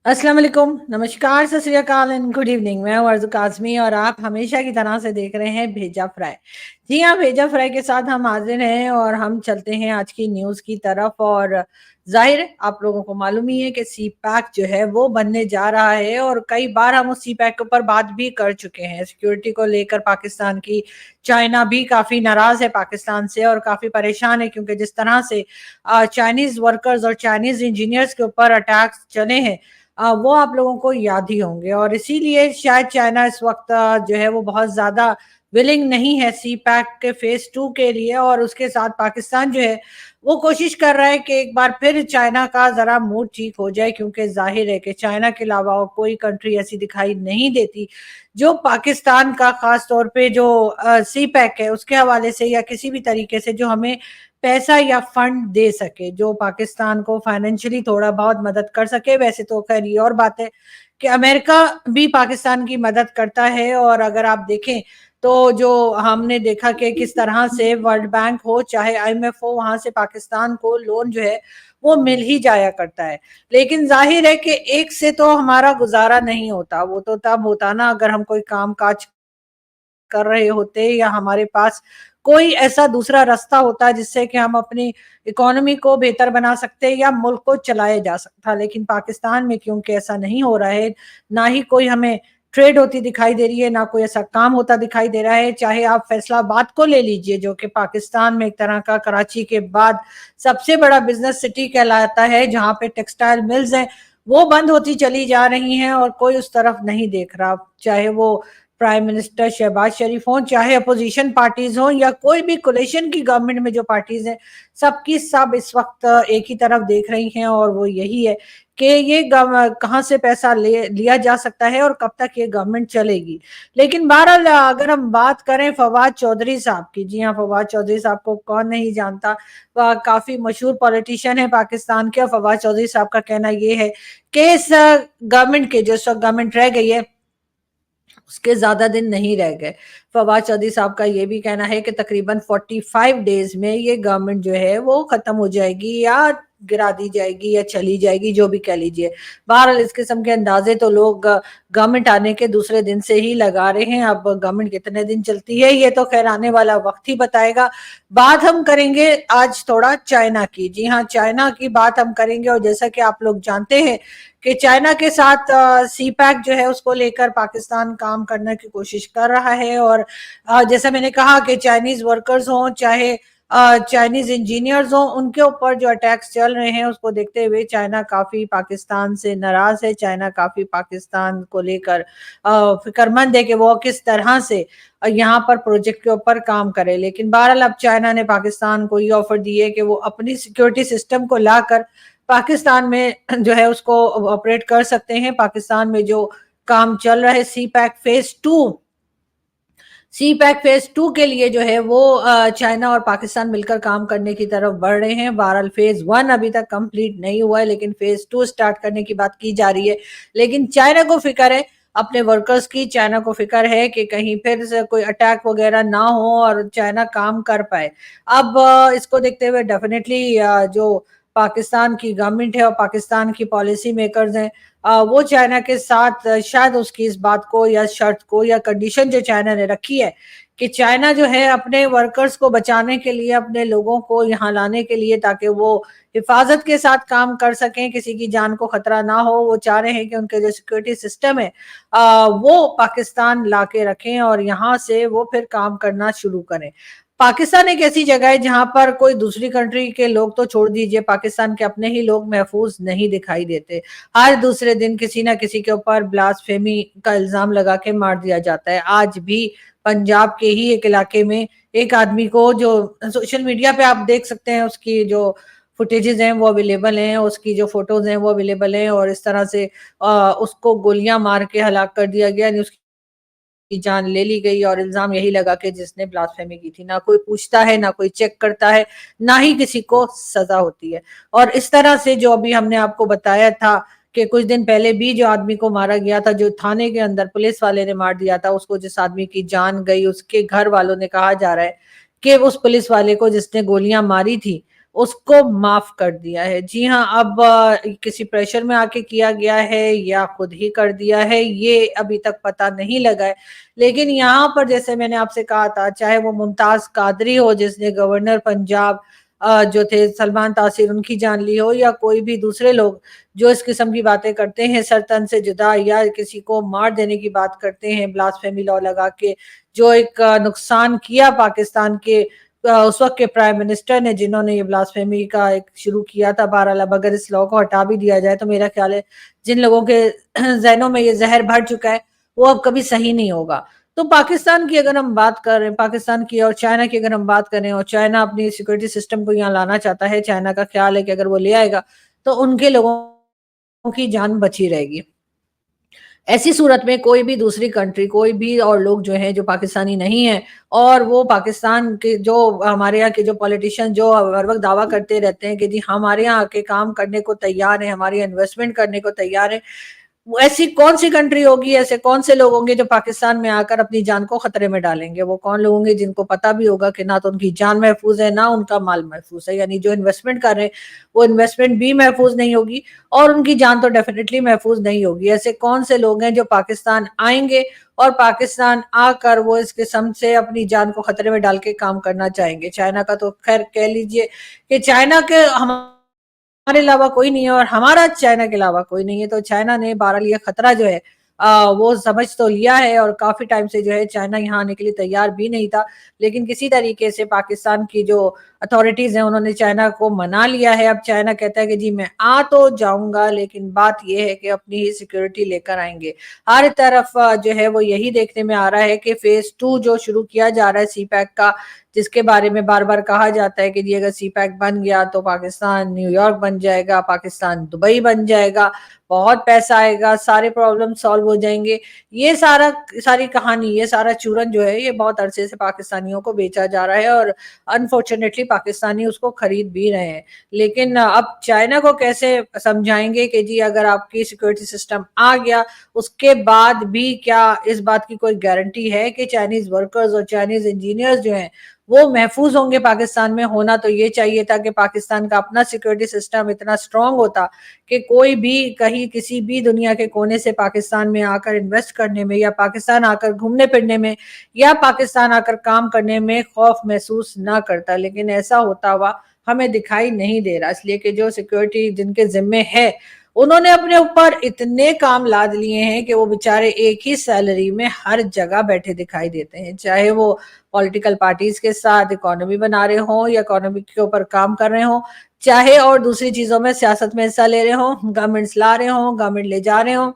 अस्सलाम वालेकुम, नमस्कार, सत श्री अकाल एंड गुड इवनिंग। मैं हूँ अर्ज़ु काज़मी और आप हमेशा की तरह से देख रहे हैं भेजा फ्राई। जी हाँ, भेजा फ्राई के साथ हम हाज़िर हैं और हम चलते हैं आज की न्यूज़ की तरफ। और ज़ाहिर है आप लोगों को मालूम ही है कि सी पैक जो है वो बनने जा रहा है और कई बार हम उस सी पैक के ऊपर बात भी कर चुके हैं। सिक्योरिटी को लेकर पाकिस्तान की चाइना भी काफ़ी नाराज़ है पाकिस्तान से और काफ़ी परेशान है, क्योंकि जिस तरह से चाइनीज़ वर्कर्स और चाइनीज़ इंजीनियर्स के ऊपर अटैक्स चले हैं, वो आप लोगों को याद ही होंगे। और इसीलिए शायद चाइना इस वक्त जो है वो बहुत ज़्यादा विलिंग नहीं है सी पैक के फेज़ 2 के लिए। और उसके साथ पाकिस्तान जो है वो कोशिश कर रहा है कि एक बार फिर चाइना का ज़रा मूड ठीक हो जाए, क्योंकि ज़ाहिर है कि चाइना के अलावा और कोई कंट्री ऐसी दिखाई नहीं देती जो पाकिस्तान का ख़ास तौर पे जो सी पैक है उसके हवाले से या किसी भी तरीके से जो हमें पैसा या फंड दे सके, जो पाकिस्तान को फाइनेंशियली थोड़ा बहुत मदद कर सके। वैसे तो खैर ये और बात है कि अमेरिका भी पाकिस्तान की मदद करता है। और अगर आप देखें तो जो हमने देखा कि किस तरह से वर्ल्ड बैंक हो चाहे आईएमएफ हो, वहां से पाकिस्तान को लोन जो है वो मिल ही जाया करता है। लेकिन जाहिर है कि एक से तो हमारा गुजारा नहीं होता, वो तो तब होता ना अगर हम कोई काम काज कर रहे होते या हमारे पास कोई ऐसा दूसरा रास्ता होता जिससे कि हम अपनी इकोनॉमी को बेहतर बना सकते या मुल्क को चलाया जा सकता। लेकिन पाकिस्तान में क्योंकि ऐसा नहीं हो रहा है, ना ही कोई हमें ट्रेड होती दिखाई दे रही है, ना कोई ऐसा काम होता दिखाई दे रहा है। चाहे आप फैसलाबाद को ले लीजिए, जो कि पाकिस्तान में एक तरह का कराची के बाद सबसे बड़ा बिजनेस सिटी कहलाता है, जहाँ पे टेक्सटाइल मिल्स हैं, वो बंद होती चली जा रही हैं और कोई उस तरफ नहीं देख रहा। चाहे वो प्राइम मिनिस्टर शहबाज शरीफ हों, चाहे अपोजिशन पार्टीज हों या कोई भी कोलिशन की गवर्नमेंट में जो पार्टीज हैं, सबकी सब इस वक्त एक ही तरफ देख रही हैं और वो यही है कि ये कहाँ से पैसा लिया जा सकता है और कब तक ये गवर्नमेंट चलेगी। लेकिन बहरहाल अगर हम बात करें फवाद चौधरी साहब की, जी हाँ, फवाद चौधरी साहब को कौन नहीं जानता, वह काफी मशहूर पॉलिटिशियन है पाकिस्तान के। और फवाद चौधरी साहब का कहना ये है कि इस गवर्नमेंट के जो इस वक्त गवर्नमेंट रह गई है उसके ज्यादा दिन नहीं रह गए। फवाद चौधरी साहब का ये भी कहना है कि तकरीबन 45 डेज में ये गवर्नमेंट जो है वो खत्म हो जाएगी या गिरा दी जाएगी या चली जाएगी, जो भी कह लीजिए। बहरहाल इस किस्म के अंदाजे तो लोग गवर्नमेंट आने के दूसरे दिन से ही लगा रहे हैं। अब गवर्नमेंट कितने दिन चलती है ये तो खैर आने वाला वक्त ही बताएगा। बात हम करेंगे आज थोड़ा चाइना की। जी हाँ, चाइना की बात हम करेंगे। और जैसा कि आप लोग जानते हैं कि चाइना के साथ सी पैक जो है उसको लेकर पाकिस्तान काम करने की कोशिश कर रहा है। और जैसा मैंने कहा कि चाइनीज वर्कर्स हों चाहे चाइनीज इंजीनियर्स हों, उनके ऊपर जो अटैक्स चल रहे हैं उसको देखते हुए चाइना काफी पाकिस्तान से नाराज है। चाइना काफी पाकिस्तान को लेकर फिक्रमंद है कि वो किस तरह से यहाँ पर प्रोजेक्ट के ऊपर काम करे। लेकिन बहरहाल अब चाइना ने पाकिस्तान को ये ऑफर दी है कि वो अपनी सिक्योरिटी सिस्टम को लाकर पाकिस्तान में जो है उसको ऑपरेट कर सकते हैं। पाकिस्तान में जो काम चल रहा है सी पैक फेज 2 के लिए जो है वो चाइना और पाकिस्तान मिलकर काम करने की तरफ बढ़ रहे हैं। बहरहाल फेज 1 अभी तक कंप्लीट नहीं हुआ है, लेकिन फेज 2 स्टार्ट करने की बात की जा रही है। लेकिन चाइना को फिक्र है अपने वर्कर्स की, चाइना को फिक्र है कि कहीं फिर से कोई अटैक वगैरह ना हो और चाइना काम कर पाए। अब इसको देखते हुए डेफिनेटली जो पाकिस्तान की गवर्नमेंट है और पाकिस्तान की पॉलिसी मेकर्स हैं, वो चाइना के साथ शायद उसकी इस बात को या शर्त को या कंडीशन जो चाइना ने रखी है कि चाइना जो है अपने वर्कर्स को बचाने के लिए, अपने लोगों को यहाँ लाने के लिए, ताकि वो हिफाजत के साथ काम कर सकें, किसी की जान को खतरा ना हो, वो चाह रहे हैं कि उनके जो सिक्योरिटी सिस्टम है वो पाकिस्तान ला के रखें और यहाँ से वो फिर काम करना शुरू करें। पाकिस्तान एक ऐसी जगह है जहां पर कोई दूसरी कंट्री के लोग तो छोड़ दीजिए, पाकिस्तान के अपने ही लोग महफूज नहीं दिखाई देते। हर दूसरे दिन किसी ना किसी के ऊपर ब्लास्फेमी का इल्जाम लगा के मार दिया जाता है। आज भी पंजाब के ही एक इलाके में एक आदमी को, जो सोशल मीडिया पे आप देख सकते हैं, उसकी जो फुटेजेस हैं वो अवेलेबल हैं, उसकी जो फोटोज हैं वो अवेलेबल हैं, और इस तरह से उसको गोलियां मार के हलाक कर दिया गया, यानी उसकी की जान ले ली गई। और इल्जाम यही लगा कि जिसने ब्लास्फेमी की थी। ना कोई पूछता है, ना कोई चेक करता है, ना ही किसी को सजा होती है। और इस तरह से जो अभी हमने आपको बताया था कि कुछ दिन पहले भी जो आदमी को मारा गया था, जो थाने के अंदर पुलिस वाले ने मार दिया था, उसको जिस आदमी की जान गई, उसके घर वालों ने, कहा जा रहा है कि उस पुलिस वाले को जिसने गोलियां मारी थी उसको माफ कर दिया है। जी हाँ, अब किसी प्रेशर में आके किया गया है या खुद ही कर दिया है, ये अभी तक पता नहीं लगा है। लेकिन यहाँ पर जैसे मैंने आपसे कहा था, चाहे वो मुमताज कादरी हो जिसने गवर्नर पंजाब जो थे सलमान तासीर उनकी जान ली हो, या कोई भी दूसरे लोग जो इस किस्म की बातें करते हैं सर तन से जुदा, या किसी को मार देने की बात करते हैं ब्लास्फेमी लॉ लगा के, जो एक नुकसान किया पाकिस्तान के उस वक्त के प्राइम मिनिस्टर ने, जिन्होंने ये ब्लास्फेमी का एक शुरू किया था बहरहाल। अब अगर इस लॉ को हटा भी दिया जाए तो मेरा ख्याल है जिन लोगों के जहनों में ये जहर भर चुका है वो अब कभी सही नहीं होगा। तो पाकिस्तान की अगर हम बात कर रहे हैं, पाकिस्तान की और चाइना की अगर हम बात करें, और चाइना अपनी सिक्योरिटी सिस्टम को यहाँ लाना चाहता है, चाइना का ख्याल है कि अगर वो ले आएगा तो उनके लोगों की जान बची रहेगी। ऐसी सूरत में कोई भी दूसरी कंट्री, कोई भी और लोग जो हैं जो पाकिस्तानी नहीं है, और वो पाकिस्तान के जो हमारे यहाँ के जो पॉलिटिशियन जो हर वक्त दावा करते रहते हैं कि जी हमारे यहाँ आके काम करने को तैयार है, हमारी इन्वेस्टमेंट करने को तैयार है, ऐसी कौन सी कंट्री होगी, ऐसे कौन से लोग होंगे जो पाकिस्तान में आकर अपनी जान को खतरे में डालेंगे? वो कौन लोग होंगे जिनको पता भी होगा कि ना तो उनकी जान महफूज है ना उनका माल महफूज है, यानी जो इन्वेस्टमेंट कर रहे हैं वो इन्वेस्टमेंट भी महफूज नहीं होगी और उनकी जान तो डेफिनेटली महफूज नहीं होगी। ऐसे कौन से लोग हैं जो पाकिस्तान आएंगे और पाकिस्तान आकर वो इस किस्म से अपनी जान को खतरे में डाल के काम करना चाहेंगे? चाइना का तो खैर कह लीजिए कि चाइना के हमारे अलावा कोई नहीं है और हमारा चाइना के अलावा कोई नहीं है, तो चाइना ने बहरहाल ये खतरा जो है वो समझ तो लिया है, और काफी टाइम से जो है चाइना यहाँ आने के लिए तैयार भी नहीं था, लेकिन किसी तरीके से पाकिस्तान की जो अथॉरिटीज हैं उन्होंने चाइना को मना लिया है। अब चाइना कहता है कि जी मैं आ तो जाऊंगा, लेकिन बात यह है कि अपनी ही सिक्योरिटी लेकर आएंगे। हर तरफ जो है वो यही देखने में आ रहा है कि फेज 2 जो शुरू किया जा रहा है सी पैक का, जिसके बारे में बार बार कहा जाता है कि जी अगर सी पैक बन गया तो पाकिस्तान न्यूयॉर्क बन जाएगा, पाकिस्तान दुबई बन जाएगा, बहुत पैसा आएगा, सारे प्रॉब्लम सॉल्व हो जाएंगे। ये सारी कहानी, ये सारा चूरन जो है ये बहुत अरसे से पाकिस्तानियों को बेचा जा रहा है, और अनफॉर्चुनेटली पाकिस्तानी उसको खरीद भी रहे हैं। लेकिन अब चाइना को कैसे समझाएंगे कि जी अगर आपकी सिक्योरिटी सिस्टम आ गया, उसके बाद भी क्या इस बात की कोई गारंटी है कि चाइनीज वर्कर्स और चाइनीज इंजीनियर्स जो हैं वो महफूज होंगे पाकिस्तान में? होना तो ये चाहिए था कि पाकिस्तान का अपना सिक्योरिटी सिस्टम इतना स्ट्रांग होता कि कोई भी कहीं किसी भी दुनिया के कोने से पाकिस्तान में आकर इन्वेस्ट करने में, या पाकिस्तान आकर घूमने फिरने में, या पाकिस्तान आकर काम करने में खौफ महसूस ना करता। लेकिन ऐसा होता हुआ हमें दिखाई नहीं दे रहा, इसलिए कि जो सिक्योरिटी जिनके जिम्मे है उन्होंने अपने ऊपर इतने काम लाद लिए हैं कि वो बेचारे एक ही सैलरी में हर जगह बैठे दिखाई देते हैं, चाहे वो पॉलिटिकल पार्टीज के साथ इकोनॉमी बना रहे हों या इकोनॉमी के ऊपर काम कर रहे हों, चाहे और दूसरी चीजों में सियासत में हिस्सा ले रहे हों, गवर्नमेंट्स ला रहे हों, गवर्नमेंट ले जा रहे हों,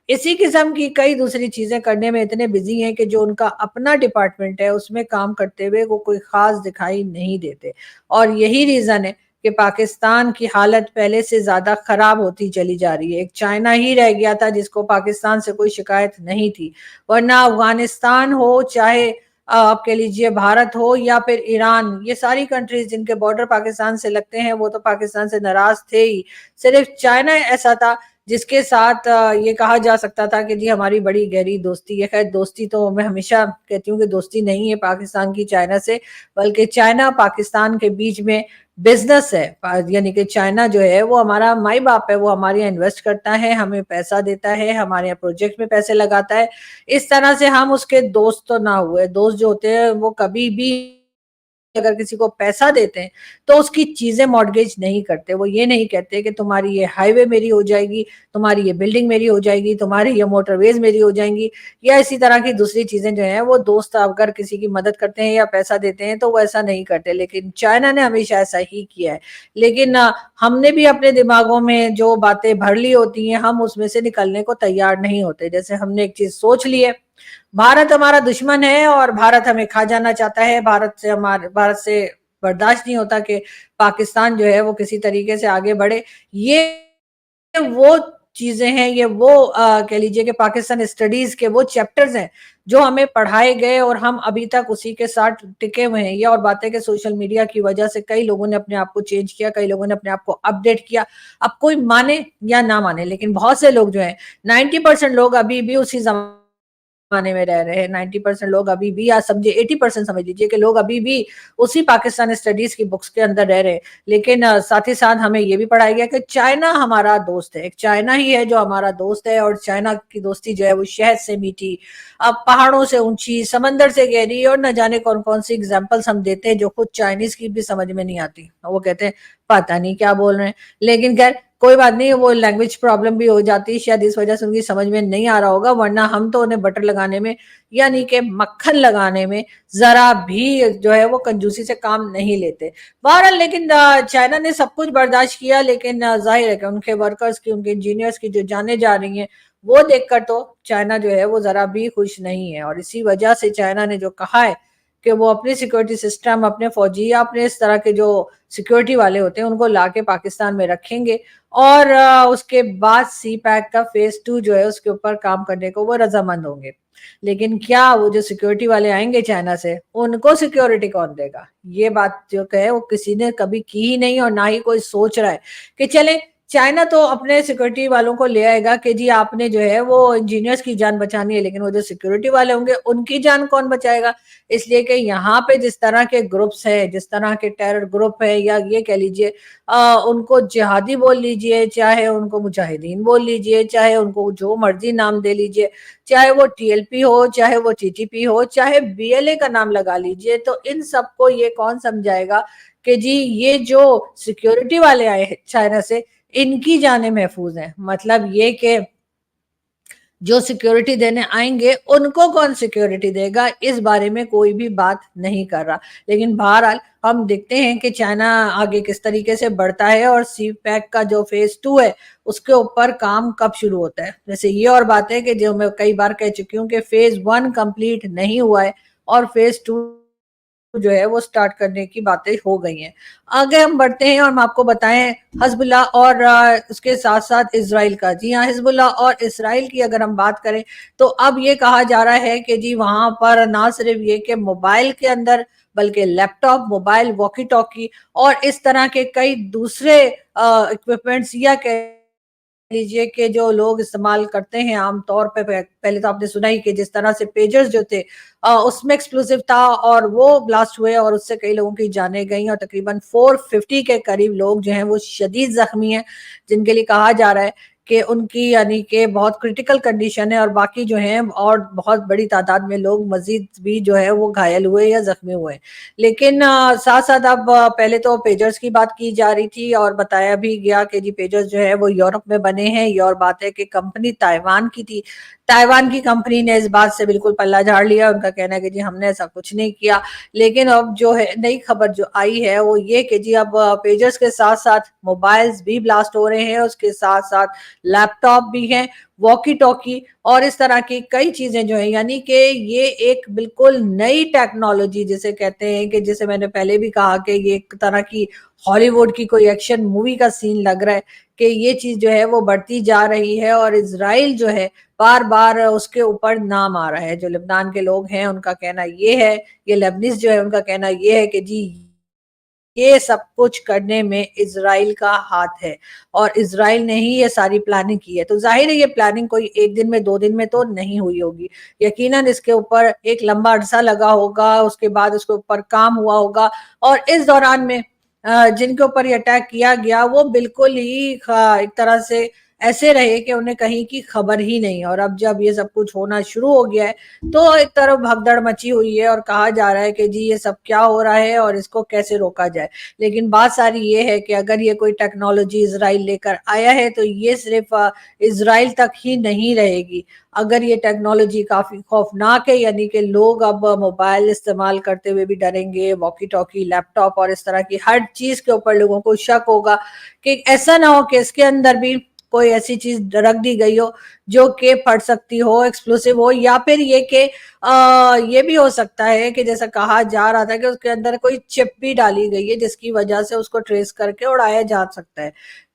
इसी किस्म की कई दूसरी चीजें करने में इतने बिजी हैं कि जो उनका अपना डिपार्टमेंट है उसमें काम करते हुए वो कोई खास दिखाई नहीं देते। और यही रीजन है कि पाकिस्तान की हालत पहले से ज्यादा खराब होती चली जा रही है। एक चाइना ही रह गया था जिसको पाकिस्तान से कोई शिकायत नहीं थी, वरना अफगानिस्तान हो, चाहे आप कह लीजिए भारत हो, या फिर ईरान, ये सारी कंट्रीज जिनके बॉर्डर पाकिस्तान से लगते हैं वो तो पाकिस्तान से नाराज थे ही। सिर्फ चाइना ऐसा था जिसके साथ ये कहा जा सकता था कि जी हमारी बड़ी गहरी दोस्ती है। खैर दोस्ती तो मैं हमेशा कहती हूँ कि दोस्ती नहीं है पाकिस्तान की चाइना से, बल्कि चाइना पाकिस्तान के बीच में बिजनेस है। यानी कि चाइना जो है वो हमारा माई बाप है, वो हमारे यहाँ इन्वेस्ट करता है, हमें पैसा देता है, हमारे यहाँ प्रोजेक्ट में पैसे लगाता है। इस तरह से हम उसके दोस्त तो ना हुए, दोस्त जो होते हैं वो कभी भी अगर किसी को पैसा देते हैं तो उसकी चीजें मॉर्गेज नहीं करते। वो ये नहीं कहते कि तुम्हारी ये हाईवे मेरी हो जाएगी, तुम्हारी ये बिल्डिंग मेरी हो जाएगी, तुम्हारी ये मोटरवेज मेरी हो जाएंगी, या इसी तरह की दूसरी चीजें जो है वो दोस्त अगर किसी की मदद करते हैं या पैसा देते हैं तो वो ऐसा नहीं करते। लेकिन चाइना ने हमेशा ऐसा ही किया है। लेकिन हमने भी अपने दिमागों में जो बातें भर ली होती हैं हम उसमें से निकलने को तैयार नहीं होते। जैसे हमने एक चीज सोच ली है, भारत हमारा दुश्मन है और भारत हमें खा जाना चाहता है, भारत से बर्दाश्त नहीं होता कि पाकिस्तान जो है वो किसी तरीके से आगे बढ़े। ये वो चीजें हैं, ये वो कह लीजिए कि पाकिस्तान स्टडीज के वो चैप्टर्स हैं जो हमें पढ़ाए गए और हम अभी तक उसी के साथ टिके हुए हैं। ये और बातें कि सोशल मीडिया की वजह से कई लोगों ने अपने आप को चेंज किया, कई लोगों ने अपने आप को अपडेट किया। अब कोई माने या ना माने, लेकिन बहुत से लोग जो है 90% लोग अभी भी उसी जमाने में रह रहे हैं। 90% लोग अभी भी, या समझिए 80% समझ लीजिए कि लोग अभी भी उसी पाकिस्तान स्टडीज की बुक्स के अंदर रह रहे हैं। लेकिन साथ ही साथ हमें ये भी पढ़ाया गया कि चाइना हमारा दोस्त है, एक चाइना ही है जो हमारा दोस्त है, और चाइना की दोस्ती जो है वो शहद से मीठी, अब पहाड़ों से ऊंची, समंदर से गहरी, और न जाने कौन कौन सी एग्जाम्पल्स हम देते हैं जो खुद चाइनीज की भी समझ में नहीं आती। वो कहते हैं पता नहीं क्या बोल रहे हैं। लेकिन खैर कोई बात नहीं, वो लैंग्वेज प्रॉब्लम भी हो जाती है, शायद इस वजह से उनकी समझ में नहीं आ रहा होगा, वरना हम तो उन्हें बटर लगाने में, यानी कि मक्खन लगाने में जरा भी जो है वो कंजूसी से काम नहीं लेते। बहरहाल लेकिन चाइना ने सब कुछ बर्दाश्त किया, लेकिन जाहिर है कि उनके वर्कर्स की, उनके इंजीनियर्स की जो जाने जा रही हैं, वो देखकर तो चाइना जो है वो जरा भी खुश नहीं है। और इसी वजह से चाइना ने जो कहा है कि वो अपने सिक्योरिटी सिस्टम, अपने फौजी या अपने इस तरह के जो सिक्योरिटी वाले होते हैं उनको लाके पाकिस्तान में रखेंगे, और उसके बाद सी पैक का फेज 2 जो है उसके ऊपर काम करने को वो रजामंद होंगे। लेकिन क्या वो जो सिक्योरिटी वाले आएंगे चाइना से, उनको सिक्योरिटी कौन देगा? ये बात जो है वो किसी ने कभी की ही नहीं, और ना ही कोई सोच रहा है कि चले चाइना तो अपने सिक्योरिटी वालों को ले आएगा कि जी आपने जो है वो इंजीनियर्स की जान बचानी है, लेकिन वो जो सिक्योरिटी वाले होंगे उनकी जान कौन बचाएगा? इसलिए कि यहाँ पे जिस तरह के ग्रुप्स है, जिस तरह के टेरर ग्रुप है, या ये कह लीजिए उनको जिहादी बोल लीजिए, चाहे उनको मुजाहिदीन बोल लीजिए, चाहे उनको जो मर्जी नाम दे लीजिए, चाहे वो टीएलपी हो, चाहे वो टीटीपी हो, चाहे बीएलए का नाम लगा लीजिए, तो इन सबको ये कौन समझाएगा कि जी ये जो सिक्योरिटी वाले आए हैं चाइना से, इनकी जानें महफूज हैं? मतलब ये कि जो सिक्योरिटी देने आएंगे उनको कौन सिक्योरिटी देगा, इस बारे में कोई भी बात नहीं कर रहा। लेकिन बहरहाल हम देखते हैं कि चाइना आगे किस तरीके से बढ़ता है, और सी पैक का जो फेज 2 है उसके ऊपर काम कब शुरू होता है। जैसे ये और बात है कि जो मैं कई बार कह चुकी हूँ कि फेज 1 कंप्लीट नहीं हुआ है, और फेज 2 जो है वो स्टार्ट करने की बातें हो गई हैं। आगे हम बढ़ते हैं और हम आपको बताएं हिजबुल्लाह और उसके साथ साथ इसराइल का। जी हाँ, हिजबुल्लाह और इसराइल की अगर हम बात करें तो अब ये कहा जा रहा है कि जी वहां पर ना सिर्फ ये कि मोबाइल के अंदर, बल्कि लैपटॉप, मोबाइल, वॉकी टॉकी और इस तरह के कई दूसरे इक्विपमेंट्स, या कह लीजिए कि जो लोग इस्तेमाल करते हैं आमतौर पे, पहले तो आपने सुना ही कि जिस तरह से पेजर्स जो थे उसमें एक्सप्लोसिव था और वो ब्लास्ट हुए और उससे कई लोगों की जानें गई, और तकरीबन 450 के करीब लोग जो हैं वो शदीद जख्मी हैं, जिनके लिए कहा जा रहा है कि उनकी यानी कि बहुत क्रिटिकल कंडीशन है, और बाकी जो हैं और बहुत बड़ी तादाद में लोग मजीद भी जो है वो घायल हुए या जख्मी हुए। लेकिन साथ साथ अब पहले तो पेजर्स की बात की जा रही थी, और बताया भी गया कि जी पेजर्स जो है वो यूरोप में बने हैं। ये और बात है कि कंपनी ताइवान की थी, ताइवान की कंपनी ने इस बात से बिल्कुल पल्ला झाड़ लिया। उनका कहना है कि जी हमने ऐसा कुछ नहीं किया। लेकिन अब जो है नई खबर जो आई है वो ये कि जी अब पेजर्स के साथ साथ मोबाइल्स भी ब्लास्ट हो रहे हैं, उसके साथ साथ लैपटॉप भी हैं, वॉकी टॉकी और इस तरह की कई चीजें जो है, यानी कि ये एक बिल्कुल नई टेक्नोलॉजी जिसे कहते हैं, कि जिसे मैंने पहले भी कहा कि ये एक तरह की हॉलीवुड की कोई एक्शन मूवी का सीन लग रहा है कि ये चीज जो है वो बढ़ती जा रही है। और इसराइल जो है बार बार उसके ऊपर नाम आ रहा है। जो लेबनान के लोग हैं उनका कहना ये है, ये लेबनीज जो है उनका कहना ये है कि जी ये सब कुछ करने में इजराइल का हाथ है, और इजराइल ने ही ये सारी प्लानिंग की है। तो जाहिर है ये प्लानिंग कोई एक दिन में, 2 दिन में तो नहीं हुई होगी। यकीनन इसके ऊपर एक लंबा अरसा लगा होगा, उसके बाद उसके ऊपर काम हुआ होगा, और इस दौरान में जिनके ऊपर ये अटैक किया गया वो बिल्कुल ही एक तरह से ऐसे रहे कि उन्हें कहीं की खबर ही नहीं। और अब जब ये सब कुछ होना शुरू हो गया है तो एक तरफ भगदड़ मची हुई है, और कहा जा रहा है कि जी ये सब क्या हो रहा है और इसको कैसे रोका जाए। लेकिन बात सारी ये है कि अगर ये कोई टेक्नोलॉजी इसराइल लेकर आया है तो ये सिर्फ इसराइल तक ही नहीं रहेगी। अगर ये टेक्नोलॉजी काफी खौफनाक है, यानी कि लोग अब मोबाइल इस्तेमाल करते हुए भी डरेंगे, वॉकी टॉकी, लैपटॉप और इस तरह की हर चीज के ऊपर लोगों को शक होगा कि ऐसा ना हो कि इसके अंदर भी कोई ऐसी चीज रख दी गई हो जो कि फट सकती हो, एक्सप्लोसिव हो, या फिर ये कि ये भी हो सकता है कि जैसा कहा जा रहा था कि उसके अंदर कोई चिप भी डाली गई है जिसकी वजह से उसको ट्रेस करके उड़ाया जा सकता है।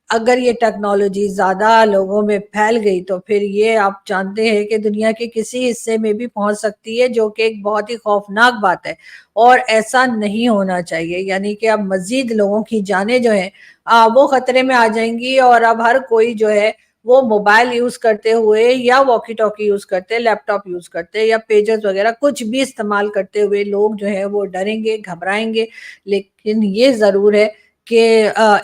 अगर ये टेक्नोलॉजी ज्यादा लोगों में फैल गई तो फिर ये आप जानते हैं कि दुनिया के किसी हिस्से में भी पहुंच सकती है, जो कि एक बहुत ही खौफनाक बात है, और ऐसा नहीं होना चाहिए। यानी कि अब मजीद लोगों की जानें जो है वो खतरे में आ जाएंगी, और अब हर कोई जो है वो मोबाइल यूज करते हुए या वॉकी टॉकी यूज करते, लैपटॉप यूज करते या पेजेस वगैरह कुछ भी इस्तेमाल करते हुए लोग जो है वो डरेंगे, घबराएंगे। लेकिन ये जरूर है कि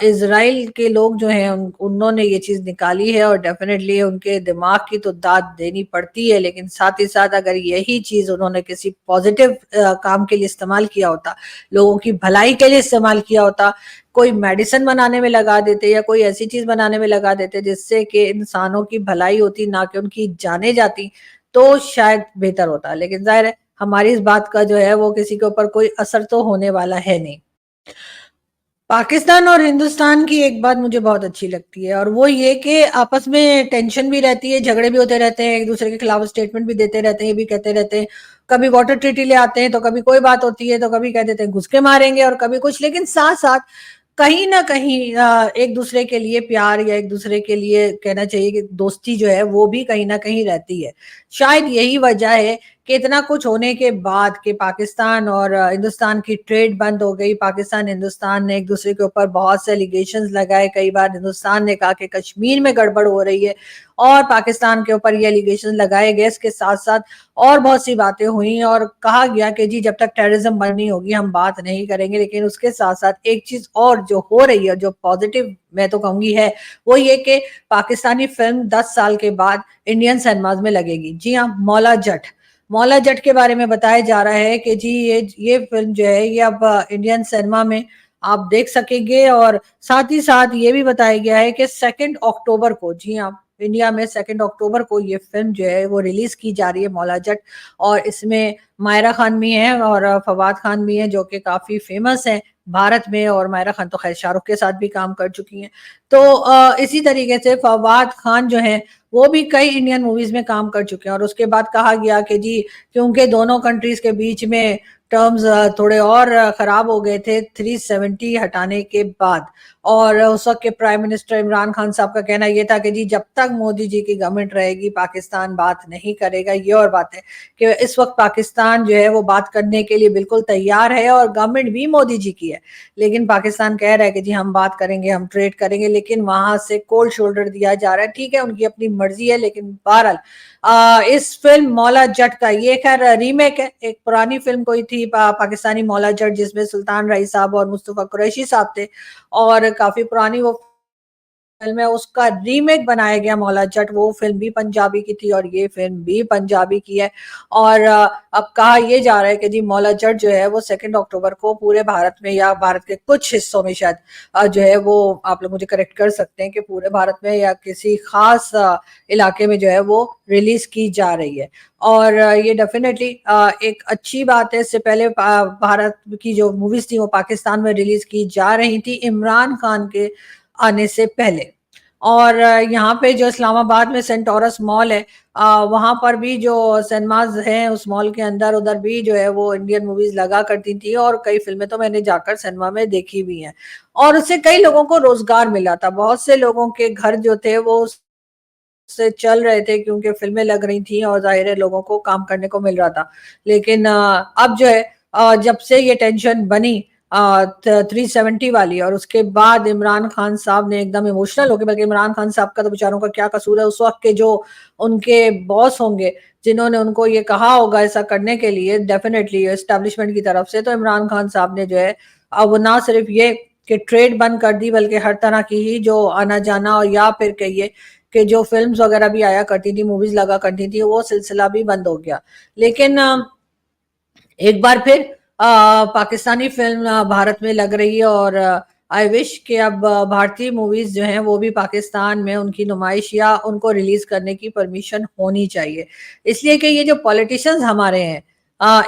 इजराइल के लोग जो हैं उन्होंने ये चीज निकाली है और डेफिनेटली उनके दिमाग की तो दाद देनी पड़ती है। लेकिन साथ ही साथ अगर यही चीज उन्होंने किसी पॉजिटिव काम के लिए इस्तेमाल किया होता, लोगों की भलाई के लिए इस्तेमाल किया होता, कोई मेडिसिन बनाने में लगा देते या कोई ऐसी चीज बनाने में लगा देते जिससे कि इंसानों की भलाई होती ना कि उनकी जाने जाती, तो शायद बेहतर होता। लेकिन जाहिर है हमारी इस बात का जो है वो किसी के ऊपर कोई असर तो होने वाला है नहीं। पाकिस्तान और हिंदुस्तान की एक बात मुझे बहुत अच्छी लगती है और वो ये कि आपस में टेंशन भी रहती है, झगड़े भी होते रहते हैं, एक दूसरे के खिलाफ स्टेटमेंट भी देते रहते हैं, ये भी कहते रहते हैं। कभी वाटर ट्रीटी ले आते हैं तो कभी कोई बात होती है तो कभी कह देते हैं घुस के मारेंगे और कभी कुछ। लेकिन साथ साथ कहीं ना कहीं एक दूसरे के लिए प्यार या एक दूसरे के लिए कहना चाहिए कि दोस्ती जो है वो भी कहीं ना कहीं रहती है। शायद यही वजह है कि इतना कुछ होने के बाद कि पाकिस्तान और हिंदुस्तान की ट्रेड बंद हो गई, पाकिस्तान हिंदुस्तान ने एक दूसरे के ऊपर बहुत से एलिगेशंस लगाए, कई बार हिंदुस्तान ने कहा कि कश्मीर में गड़बड़ हो रही है और पाकिस्तान के ऊपर ये एलिगेशन लगाए गए। इसके साथ साथ और बहुत सी बातें हुई और कहा गया कि जी जब तक टेररिज्म बंद नहीं होगी हम बात नहीं करेंगे। लेकिन उसके साथ साथ एक चीज और जो हो रही है, जो पॉजिटिव मैं तो कहूंगी है, वो ये कि पाकिस्तानी फिल्म 10 साल के बाद इंडियन सिनेमाज में लगेगी। जी हाँ, मौला जट, मौला जट के बारे में बताया जा रहा है कि जी ये फिल्म जो है ये अब इंडियन सिनेमा में आप देख सकेंगे। और साथ ही साथ ये भी बताया गया है कि 2 अक्टूबर को, जी हाँ, इंडिया में 2 अक्टूबर को ये फिल्म जो है वो रिलीज की जा रही है, मौला जट। और इसमें मायरा खान भी है और फवाद खान भी है जो कि काफी फेमस है भारत में। और मायरा खान तो खैर शाहरुख के साथ भी काम कर चुकी हैं। तो इसी तरीके से फवाद खान जो है वो भी कई इंडियन मूवीज में काम कर चुके हैं। और उसके बाद कहा गया कि जी क्योंकि दोनों कंट्रीज के बीच में टर्म्स थोड़े और खराब हो गए थे 370 हटाने के बाद, और उस वक्त के प्राइम मिनिस्टर इमरान खान साहब का कहना यह था कि जी जब तक मोदी जी की गवर्नमेंट रहेगी पाकिस्तान बात नहीं करेगा। ये और बात है कि इस वक्त पाकिस्तान जो है वो बात करने के लिए बिल्कुल तैयार है और गवर्नमेंट भी मोदी जी की है। लेकिन पाकिस्तान कह रहा है कि जी हम बात करेंगे, हम ट्रेड करेंगे, लेकिन वहां से कोल्ड शोल्डर दिया जा रहा है। ठीक है, उनकी अपनी मर्जी है। लेकिन बहरहाल इस फिल्म मौला जट का ये खैर रीमेक है, एक पुरानी फिल्म कोई थी पाकिस्तानी मौला जट जिसमें सुल्तान रईस साहब और मुस्तफा कुरैशी साहब थे और काफी पुरानी वो फिल्म है, उसका रीमेक बनाया गया मौला जट। वो फिल्म भी पंजाबी की थी और ये फिल्म भी पंजाबी की है। और अब कहा यह जा रहा है कि जी मौला जट जो है वो 2 अक्टूबर को पूरे भारत में या भारत के कुछ हिस्सों में शायद जो है वो, आप लोग मुझे करेक्ट कर सकते हैं कि पूरे भारत में या किसी खास इलाके में जो है वो रिलीज की जा रही है। और ये डेफिनेटली एक अच्छी बात है। इससे पहले भारत की जो मूवीज थी वो पाकिस्तान में रिलीज की जा रही थी इमरान खान के आने से पहले। और यहाँ पे जो इस्लामाबाद में सेंटोरस मॉल है, वहां पर भी जो सिनेमाज हैं उस मॉल के अंदर, उधर भी जो है वो इंडियन मूवीज लगा करती थी और कई फिल्में तो मैंने जाकर सिनेमा में देखी भी हैं। और उससे कई लोगों को रोजगार मिला था, बहुत से लोगों के घर जो थे वो से चल रहे थे क्योंकि फिल्में लग रही थी और जाहिर है लोगों को काम करने को मिल रहा था। लेकिन अब जो है जब से ये टेंशन बनी 370 वाली, और उसके बाद इमरान खान साहब ने एकदम इमोशनल हो गए। बल्कि इमरान खान साहब का तो बेचारों का क्या कसूर है, उस वक्त के जो उनके बॉस होंगे जिन्होंने उनको ये कहा होगा ऐसा करने के लिए डेफिनेटली एस्टेब्लिशमेंट की तरफ से, तो इमरान खान साहब ने जो है अब ना सिर्फ ये कि ट्रेड बंद कर दी बल्कि हर तरह की ही जो आना जाना और या फिर कहिए कि जो फिल्म्स वगैरह भी आया करती थी, मूवीज लगा करती थी, वो सिलसिला भी बंद हो गया। लेकिन एक बार फिर पाकिस्तानी फिल्म भारत में लग रही है और आई विश कि अब भारतीय मूवीज जो हैं वो भी पाकिस्तान में उनकी नुमाइश या उनको रिलीज करने की परमिशन होनी चाहिए। इसलिए कि ये जो पॉलिटिशियंस हमारे हैं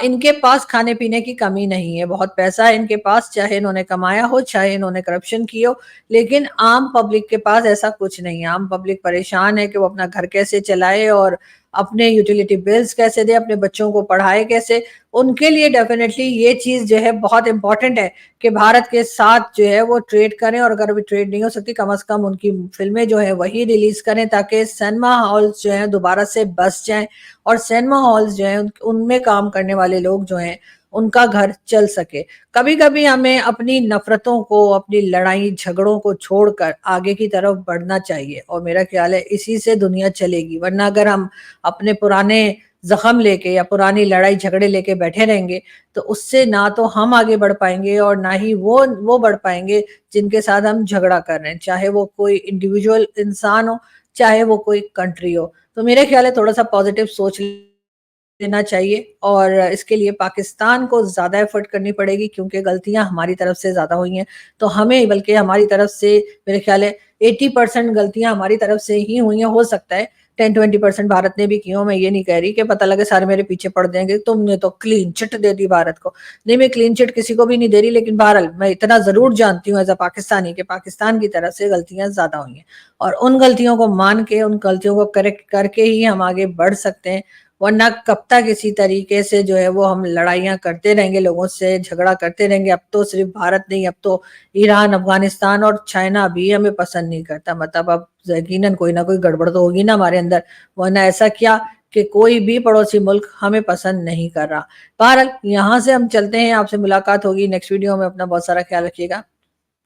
इनके पास खाने पीने की कमी नहीं है, बहुत पैसा है इनके पास, चाहे इन्होंने कमाया हो चाहे इन्होंने करप्शन की हो। लेकिन आम पब्लिक के पास ऐसा कुछ नहीं है। आम पब्लिक परेशान है कि वो अपना घर कैसे चलाए और अपने यूटिलिटी बिल्स कैसे दे, अपने बच्चों को पढ़ाए कैसे। उनके लिए डेफिनेटली ये चीज जो है बहुत इंपॉर्टेंट है कि भारत के साथ जो है वो ट्रेड करें, और अगर अभी ट्रेड नहीं हो सकती कम से कम उनकी फिल्में जो है वही रिलीज करें ताकि सिनेमा हॉल्स जो है दोबारा से बस जाएं और सिनेमा हॉल्स जो है उनमें काम करने वाले लोग जो हैं उनका घर चल सके। कभी कभी हमें अपनी नफरतों को, अपनी लड़ाई झगड़ों को छोड़कर आगे की तरफ बढ़ना चाहिए, और मेरा ख्याल है इसी से दुनिया चलेगी। वरना अगर हम अपने पुराने जख्म लेके या पुरानी लड़ाई झगड़े लेके बैठे रहेंगे तो उससे ना तो हम आगे बढ़ पाएंगे और ना ही वो बढ़ पाएंगे जिनके साथ हम झगड़ा कर रहे हैं, चाहे वो कोई इंडिविजुअल इंसान हो, चाहे वो कोई कंट्री हो। तो मेरे ख्याल है थोड़ा सा पॉजिटिव सोच लेना चाहिए, और इसके लिए पाकिस्तान को ज्यादा एफर्ट करनी पड़ेगी क्योंकि गलतियां हमारी तरफ से ज्यादा हुई हैं। तो हमें, बल्कि हमारी तरफ से मेरे ख्याल है 80% गलतियां हमारी तरफ से ही हुई हैं। हो सकता है 10-20% भारत ने भी की हो, मैं ये नहीं कह रही कि पता लगे सारे मेरे पीछे पड़ देंगे तुमने तो क्लीन चिट दे दी भारत को। नहीं, मैं क्लीन चिट किसी को भी नहीं दे रही, लेकिन बहरहाल मैं इतना जरूर जानती हूँ एज अ पाकिस्तानी कि पाकिस्तान की तरफ से गलतियां ज्यादा हुई हैं, और उन गलतियों को मान के, उन गलतियों को करेक्ट करके ही हम आगे बढ़ सकते हैं। वरना कब तक इसी तरीके से जो है वो हम लड़ाइयां करते रहेंगे, लोगों से झगड़ा करते रहेंगे। अब तो सिर्फ भारत नहीं, अब तो ईरान, अफगानिस्तान और चाइना भी हमें पसंद नहीं करता। मतलब अब यकीनन कोई ना कोई गड़बड़ तो होगी ना हमारे अंदर, वरना ऐसा क्या कि कोई भी पड़ोसी मुल्क हमें पसंद नहीं कर रहा। बहरहाल यहाँ से हम चलते हैं, आपसे मुलाकात होगी नेक्स्ट वीडियो में। अपना बहुत सारा ख्याल रखिएगा,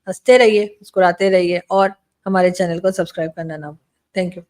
हंसते रहिए, मुस्कुराते रहिए, और हमारे चैनल को सब्सक्राइब करना ना भूलें। Thank you.